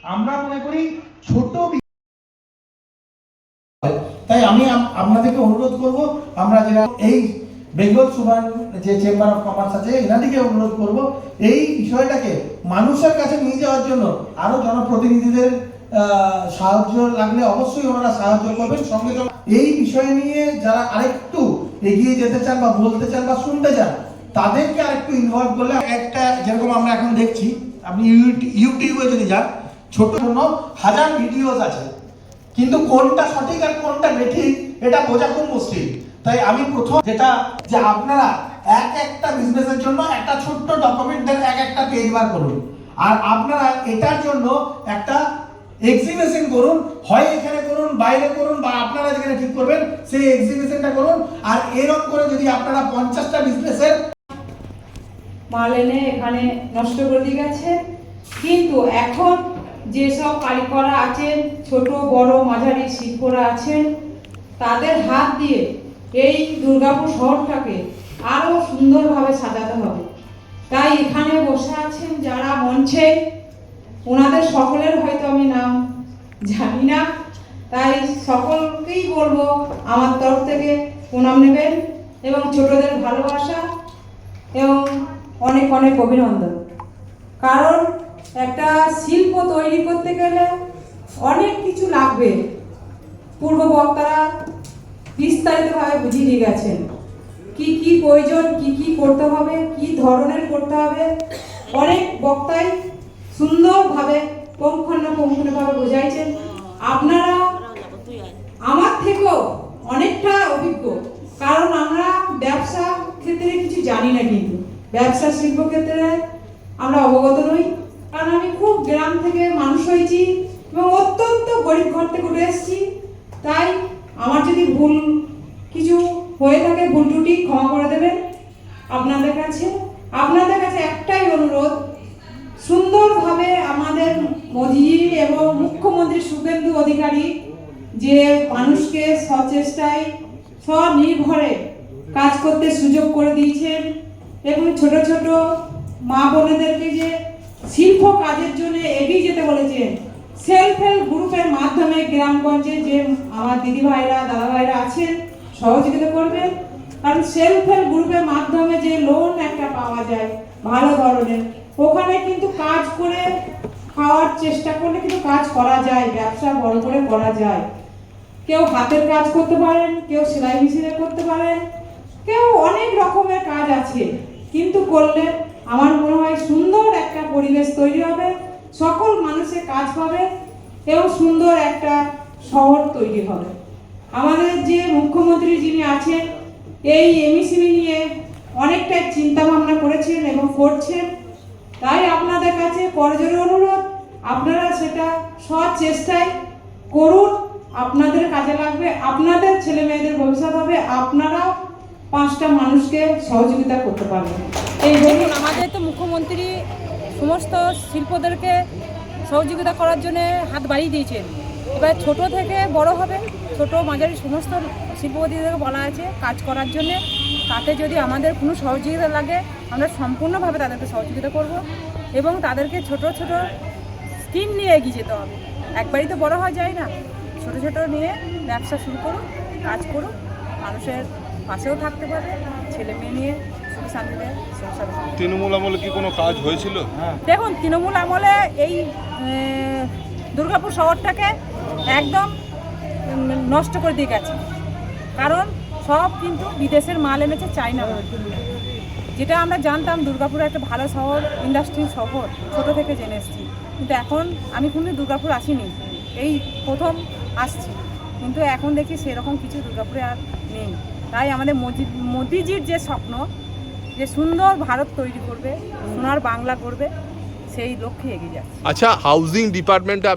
আমরা মনে করি ছোট, তাই আমি আপনাদেরকে অনুরোধ করব, আমরা যারা এই বেঙ্গল সুপার যে চেম্বার অফ কমার্স আছে এনাদেরকে অনুরোধ করব এই বিষয়টাকে মানুষের কাছে নিয়ে যাওয়ার জন্য আরো জনপ্রতিনিধিদের সাহায্য লাগলে অবশ্যই ওনারা সাহায্য করবেন। সঙ্গে এই বিষয় নিয়ে যারা আরেকটু এগিয়ে যেতে চান বা বলতে চান বা শুনতে চান তাদেরকে আরেকটু ইনভলভ করলে একটা, যেরকম আমরা এখন দেখছি, আপনি ইউটিউবে যদি যান ছোট জন্য হাজার ভিডিওস আছে, কিন্তু কোনটা সঠিক আর কোনটা বেঠিক এটা বোঝা খুব মুশকিল। তাই আমি প্রথম যেটা যে আপনারা একটা বিজনেসের জন্য একটা ছোট্ট ডকুমেন্টের একটা পেজ বার করুন, আর আপনারা এটার জন্য একটা এক্সিবিশন করুন, হয় এখানে করুন, বাইরে করুন, বা আপনারা যেখানে ঠিক করবেন সেই এক্সিবিশনটা করুন। আর এরকম করে যদি আপনারা 50টা বিজনেসের মাল এনে এখানে নষ্ট করে দিয়ে গেছে, কিন্তু এখন যেসব কারিগররা আছেন, ছোট বড় মাঝারি শিল্পরা আছেন, তাদের হাত দিয়ে এই দুর্গাপুর শহরটাকে আরো সুন্দরভাবে সাজাতে হবে। তাই এখানে বসে আছেন যারা মঞ্চে, ওনাদের সকলের হয়তো আমি নাম জানি না, তাই সকলকেই বলবো আমার তরফ থেকে প্রণাম নেবেন এবং ছোটদের ভালোবাসা এবং অনেক অনেক অভিনন্দন। কারণ একটা শিল্প তৈরি করতে গেলে অনেক কিছু লাগবে, পূর্ব বক্তারা বিস্তারিতভাবে বুঝিয়ে দিয়ে গেছেন কি কি প্রয়োজন, কি কি করতে হবে, কি ধরনের করতে হবে। অনেক বক্তাই সুন্দরভাবে পুঙ্খানুপুঙ্খভাবে বোঝাইছেন। আপনারা আমার থেকেও অনেকটা অভিজ্ঞ, কারণ আমরা ব্যবসা ক্ষেত্রে কিছু জানি না, কিন্তু ব্যবসা শিল্প ক্ষেত্রে আমরা অবগত নই। কারণ আমি খুব গ্রাম থেকে মানুষ হয়েছি এবং অত্যন্ত গরিব ঘর থেকে উঠে এসেছি। তাই আমার যদি ভুল কিছু হয়ে থাকে, ভুল ত্রুটি ক্ষমা করে দেবেন। আপনাদের কাছে একটাই অনুরোধ, সুন্দরভাবে আমাদের মোদিজি এবং মুখ্যমন্ত্রী শুভেন্দু অধিকারী যে মানুষকে সচেষ্টায় স্বনির্ভরে কাজ করতে সুযোগ করে দিয়েছেন এবং ছোট ছোট মা বোনেদেরকে যে শিল্প কাজের জন্য এগিয়ে যেতে বলেছেন, সেলফ হেল্প গ্রুপের মাধ্যমে গ্রামগঞ্জে যে আমার দিদি ভাইরা দাদা ভাইরা আছেন সহযোগিতা করবেন। কারণ সেলফ হেল্প গ্রুপের মাধ্যমে যে লোন একটা পাওয়া যায় ভালো ধরনের, ওখানে কিন্তু কাজ করে খাওয়ার চেষ্টা করলে কিন্তু কাজ করা যায়, ব্যবসা বড় করে করা যায়। কেউ হাতের কাজ করতে পারেন, কেউ সেলাই মেশিনে করতে পারেন, কেউ অনেক রকমের কাজ আছে, কিন্তু করলে আমার মনে হয় সুন্দর একটা পরিবেশ তৈরি হবে, সকল মানুষের কাজ পাবে এবং সুন্দর একটা শহর তৈরি হবে। আমাদের যে মুখ্যমন্ত্রী যিনি আছেন এই এমএসএমই নিয়ে অনেকটাই চিন্তা ভাবনা করেছেন এবং করছেন। তাই আপনাদের কাছে করজোড়ে অনুরোধ, আপনারা সেটা সচেষ্টায় করুন, আপনাদের কাজে লাগবে, আপনাদের ছেলে মেয়েদের ভবিষ্যৎ হবে, আপনারাও 5টা মানুষকে সহযোগিতা করতে পারবেন। এই দেখুন, আমাদের তো মুখ্যমন্ত্রী সমস্ত শিল্পদেরকে সহযোগিতা করার জন্য হাত বাড়িয়ে দিয়েছেন। এবার ছোট থেকে বড় হবে, ছোট মাঝারি সমস্ত শিল্পপতিদেরকে বলা আছে কাজ করার জন্য। তাতে যদি আমাদের কোনো সহযোগিতা লাগে আমরা সম্পূর্ণভাবে তাদেরকে সহযোগিতা করব এবং তাদেরকে ছোট ছোট স্কিম নিয়ে এগিয়ে যেতে হবে। একবারই তো বড় হওয়া যায় না, ছোট ছোট নিয়ে ব্যবসা শুরু করুন, কাজ করুন, মানুষের পাশেও থাকতে পারবে, ছেলে মেয়ে নিয়ে সুখ শান্তিতে সংসার। তৃণমূল আমলে কি কোনো কাজ হয়েছিল? দেখুন, তৃণমূল আমলে এই দুর্গাপুর শহরটাকে একদম নষ্ট করে দিয়ে গেছে। কারণ সব কিন্তু বিদেশের মাল এনেছে, চায়না। যেটা আমরা জানতাম দুর্গাপুর একটা ভালো শহর, ইন্ডাস্ট্রি শহর, ছোট থেকে জেনে এসেছি, কিন্তু এখন আমি কিন্তু দুর্গাপুর আসিনি, এই প্রথম আসছি, কিন্তু এখন দেখি সেরকম কিছু দুর্গাপুরে আর নেই। তাই আমাদের মোদিজির যে স্বপ্ন, যে সুন্দর ভারত তৈরি করবে, সোনার বাংলা করবে, সেই লক্ষ্যে এগিয়ে যাচ্ছে। আচ্ছা, হাউজিং ডিপার্টমেন্টে